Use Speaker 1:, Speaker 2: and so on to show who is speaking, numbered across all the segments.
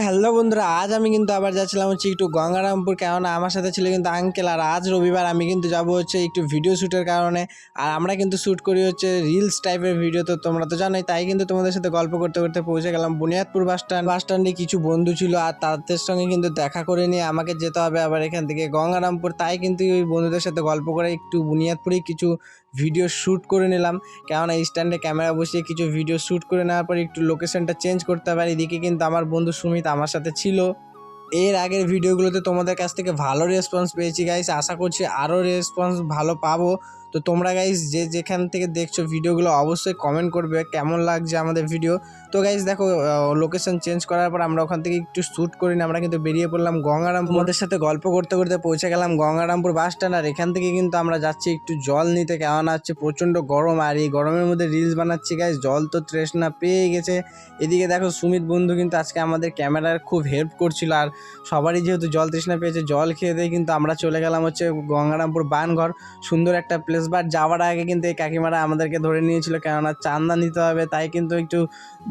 Speaker 1: Hello বন্ধুরা, আজ আমি কিন্তু আবার যাচ্ছিলাম একটু গঙ্গারামপুর, কেননা আমার সাথে ছিল কিন্তু আঙ্কেল। আর আজ রবিবার আমি কিন্তু যাব একটু ভিডিও শ্যুটের কারণে। আর আমরা কিন্তু শ্যুট করি রিলস টাইপের ভিডিও, তো তোমরা তো জানোই। তাই কিন্তু তোমাদের সাথে গল্প করতে করতে পৌঁছে গেলাম বুনিয়াদপুর বাস স্ট্যান্ডে কিছু বন্ধু ছিল, আর তাদের সঙ্গে কিন্তু দেখা করে নিয়ে আমাকে যেতে হবে আবার এখান থেকে গঙ্গারামপুর। তাই কিন্তু ওই বন্ধুদের সাথে গল্প করে একটু বুনিয়াদপুরেই কিছু ভিডিও শ্যুট করে নিলাম, কেননা স্ট্যান্ডে ক্যামেরা বসিয়ে কিছু ভিডিও শ্যুট করে নেওয়ার পর একটু লোকেশনটা চেঞ্জ করতে পারি। এদিকে কিন্তু আমার বন্ধু সুমিত আমার সাথে ছিল। এর আগের ভিডিওগুলোতে তোমাদের কাছ থেকে ভালো রেসপন্স পেয়েছি গাইস, আশা করছি আরও রেসপন্স ভালো পাবো। তো তোমরা গাইস যে যেখান থেকে দেখছো ভিডিওগুলো অবশ্যই কমেন্ট করবে কেমন লাগছে আমাদের ভিডিও। তো গাইস দেখো, লোকেশন চেঞ্জ করার পর আমরা ওখান থেকে একটু শ্যুট করি না, আমরা কিন্তু বেরিয়ে পড়লাম গঙ্গারামপুর। তোমাদের সাথে গল্প করতে করতে পৌঁছে গেলাম গঙ্গারামপুর বাস স্ট্যান্ড। আর এখান থেকে কিন্তু আমরা যাচ্ছি একটু জল নিতে, কেমন হচ্ছে প্রচণ্ড গরম। আর এই গরমের মধ্যে রিলস বানাচ্ছি গাইস, জল তো তৃষ্ণা পেয়ে গেছে। এদিকে দেখো সুমিত বন্ধু কিন্তু আজকে আমাদের ক্যামেরার খুব হেল্প করছিল। আর সবারই যেহেতু জল তৃষ্ণা পেয়েছে, জল খেয়ে দিয়ে কিন্তু আমরা চলে গেলাম গঙ্গারামপুর বানঘর। সুন্দর একটা প্লেস। বাট যাওয়ার আগে কিন্তু এই কাকিমারা আমাদেরকে ধরে নিয়েছিল, কেননা চাঁদা নিতে হবে। তাই কিন্তু একটু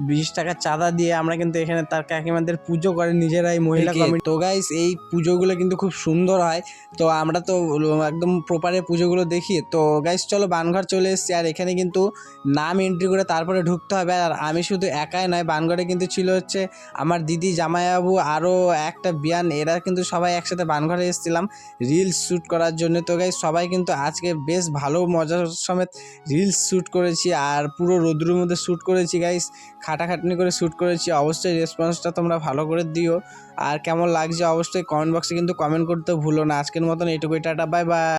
Speaker 1: 20 টাকা চাঁদা দিয়ে আমরা কিন্তু এখানে তার কাকিমাদের পুজো করে নিজেরাই, মহিলা কমিটি। তো গাইস এই পুজোগুলো কিন্তু খুব সুন্দর হয়। তো আমরা তো একদম প্রপারে পুজোগুলো দেখি। তো গাইস চলো বানঘর চলে এসেছি। আর এখানে কিন্তু নাম এন্ট্রি করে তারপরে ঢুকতে হবে। আর আমি শুধু একাই নয়, বানঘরে কিন্তু ছিল আমার দিদি, জামাইবাবু, আরও একটা বিয়ান। এরা কিন্তু সবাই একসাথে বানঘরে এসেছিলাম রিলস শ্যুট করার জন্য। তো গাইস সবাই কিন্তু আজকে বেশ ভালো মজার সমেত রিলস শ্যুট করেছি, আর পুরো রোদ্রের মধ্যে শ্যুট করেছি গাইস, খাটাখাটনি করে শ্যুট করেছি। অবশ্যই রেসপন্সটা তোমরা ভালো করে দিও, আর কেমন লাগছে অবশ্যই কমেন্ট বক্সে কিন্তু কমেন্ট করতে ভুলো না। আজকের মতন এইটুকুই, টাটা, বাই বাই।